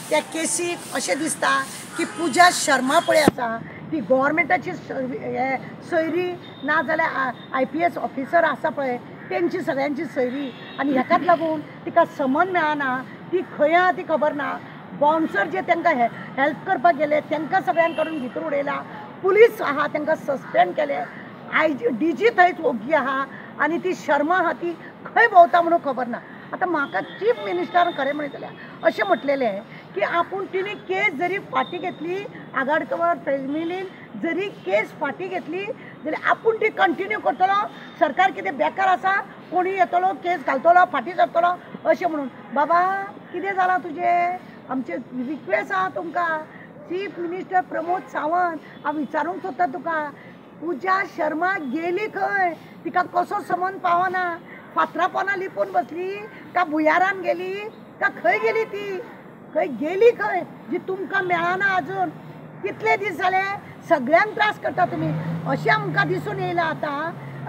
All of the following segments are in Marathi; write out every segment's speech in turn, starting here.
त्या केसीक अशें दिसता की पूजा शर्मा पळय आसा ती गव्हर्मेंटाची सोयरी ना जाल्यार IPS ऑफिसर आसा पळय तेंची सगळ्यांची सोयरी आनी हेकाच लागून तिका समन मेळना ती खंय आहा ती खबर ना बाउन्सर जे तांकां हेल्प करपाक गेले तांकां सगळ्यां कडून भितर उडयला पुलीस आहा तांकां सस्पेंड केले DG थंयच ओग्गी आहा आनी ती शर्मा आहा ती खंय भोंवता म्हणून खबर ना। आतां म्हाका चीफ मिनिस्टरान खरें म्हणटलें अशें म्हटलेलें की आपूण तिणी केस जरी फाटी घेतली आगाडकर फॅमिलीन जरी केस फाटी घेतली जाल्यार आपूण ती कंटिन्यू करतलो सरकार कितें बेकार आसा कोणी येतलो केस घालतलो फाटी करतलो अशें म्हणून बाबा कितें जालां तुजें आमचे रिक्वेस्ट आहा तुमकां चीफ मिनिस्टर प्रमोद सावंत हांव विचारूंक सोदता तुका पूजा शर्मा गेली खंय तिका कसो समन पावना फातरा पोना लिपून बसली का भुयारान गेली का खंय गेली ती खंय गेली खंय जी तुमकां मेळना अजून कितले दीस जाले सगळ्यांक त्रास करता तुमी अशें आमकां दिसून येयला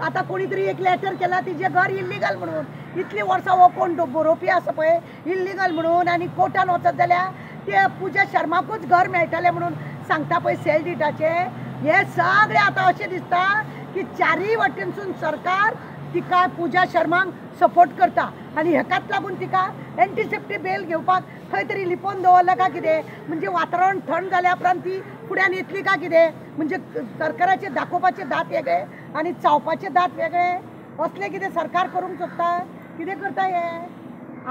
आतां कोणी तरी एक लेटर केला तिजें घर इल्लिगल म्हणून इतलीं वर्सां हो कोण बरोवपी आसा पळय इल्लिगल म्हणून आनी कोर्टान वचत जाल्यार ते पूजा शर्माकूच घर मेळटलें म्हणून सांगता पळय सेल डिटाचे हे सगळे आतां अशें दिसता की चारय वटेनसून सरकार तिका पूजा शर्माक सपोर्ट करता आनी हेकाच लागून तिका एंटीसेप्टी बेल घेवपाक खंय तरी लिपोवन दवरला काय कितें म्हणजे वातावरण थंड जाल्या उपरांत ती फुड्यान येतली काय कितें म्हणजे सरकाराचे दाखोवपाचे दात वेगळे आनी चावपाचे दात वेगळे असले कितें सरकार करूंक सोदता कितें करता हे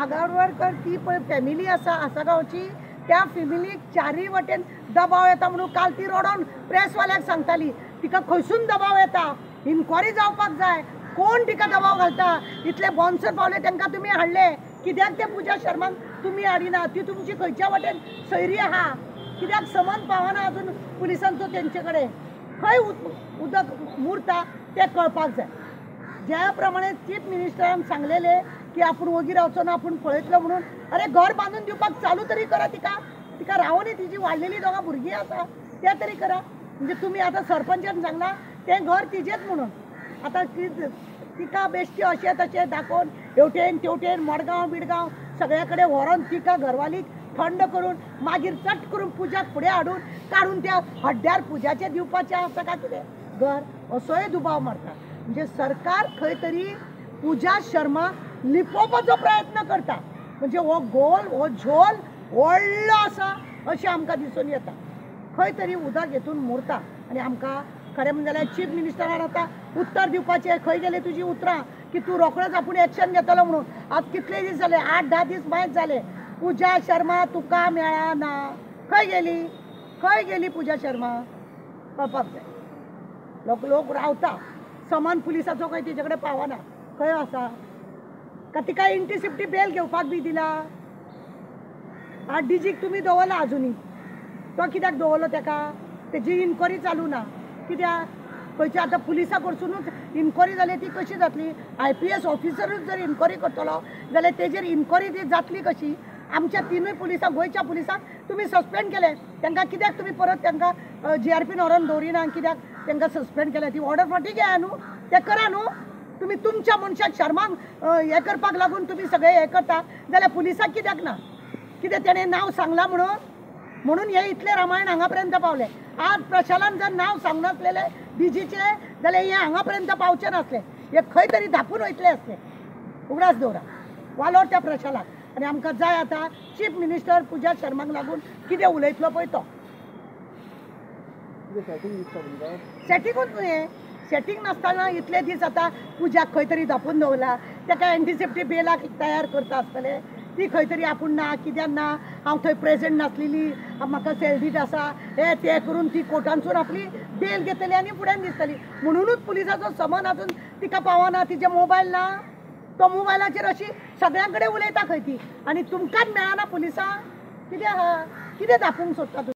आगाडकर ती पळय फॅमिली आसा गांवची त्या फॅमिलीक चारय वटेन दबाव येता म्हणून काल ती रडोन प्रेसवाल्याक सांगताली तिका खंयसून दबाव येता इन्क्वायरी जावपाक जाय कोण तिका दबाव घालता इतले बाउन्सर पावले तांकां तुमी हाडले कित्याक ते पूजा शर्माक तुमी हाडिना ती तुमची खंयच्या वटेन सोयरी आहा कित्याक समन पावना अजून पुलिसांचो तेंचे कडेन खंय उदक मुरता तें कळपाक जाय ज्या प्रमाणे चीफ मिनिस्टरान सांगलेले की आपूण वोगी रावचो ना आपूण पळयतलो म्हणून अरे घर बांदून दिवपाक चालू तरी करा तिका रावनी तिची वाडलेली दोगां भुरगीं आसा त्या तरी करा म्हणजे तुमी आतां सरपंचान सांगला तें घर तिजेच म्हणून आतां तिका बेश्टी अशें तशें दाखोवन हेवटेन तेवटेन मडगांव बिडगांव सगळ्या कडेन व्हरोन तिका घरवालीक थंड करून मागीर चट करून पुजाक फुडें हाडून काडून त्या हड्ड्यार पुजाचें दिवपाचें आसा काय कितें घर असोय दुबाव मारता म्हणजे सरकार खंय तरी पूजा शर्मा लिपोवपाचो प्रयत्न करता म्हणजे हो गोल हो झोल व्हडलो आसा अशें आमकां दिसून येता खंय तरी उदक हेतून मुरता आनी आमकां खरें म्हणजे जाल्यार चीफ मिनिस्टरान आतां उत्तर दिवपाचें खंय गेले तुजी उतरां की तूं रोखडोच आपूण एक्शन घेतलो म्हणून आज कितले दीस जाले 8-10 दीस मायज जाले पूजा शर्मा तुका मेळना खंय गेली पूजा शर्मा कळपाक जाय लोक रावता समान पुलिसाचो खंय तिचे कडेन पावना खंय आसा का तिका एंटीसेप्टी बेल घेवपाक बी दिला DGक तुमी दवरला अजुनी तो कित्याक दवरलो ताका तेजी इन्क्वायरी चालू ना कित्याक खंयच्या आतां पुलिसा कडसूनूच इन्क्वायरी जाली ती कशी जातली IPS ऑफिसरूच जर इन्क्वायरी करतलो जाल्यार तेजेर इन्क्वायरी ती जातली कशी आमच्या तिनूय पुलिसांक गोंयच्या पुलिसांक तुमी सस्पेंड केले तांकां कित्याक तुमी परत तांकां GRPन व्हरोन दवरिना कित्याक तांकां सस्पेंड केल्या ती ऑर्डर फाटी घ्या न्हू ते करा न्हू तुमी तुमच्या मनशाक शर्माक हें करपाक लागून तुमी सगळे हें करता जाल्यार पुलिसाक कित्याक ना कितें तेणें नांव सांगलां म्हणून हे इतले रामायण हांगा पर्यंत पावले आज प्रशालान जर नांव सांगनासलेले DGचे जाल्यार हे हांगा पर्यंत पावचे नासले हे खंय तरी धापून वयतले आसले उगडास दवरा वालोर त्या प्रशालाक आनी आमकां जाय आतां चीफ मिनिस्टर पूजा शर्माक लागून कितें उलयतलो पळय तो सेटिंगूच न्हू हें सेटिंग नासतना इतले दीस आतां पुजाक खंय तरी धापून दवरला ताका एंटीसेप्टी बेलाक तयार करता आसतले ती खंय तरी आपूण ना कित्याक ना हांव थंय प्रेजेंट नासलेली म्हाका सेल्डीट आसा हे ते करून ती कोर्टानसून आपली बेल घेतली आनी फुड्यान दिसतली म्हणूनूच पुलिसाचो समन अजून तिका पावना तिचे मोबायल ना तो मोबायलाचेर अशी सगळ्यां कडेन उलयता खंय ती आनी तुमकांच मेळना पुलिसां कितें आहा कितें दाखोवंक सोदता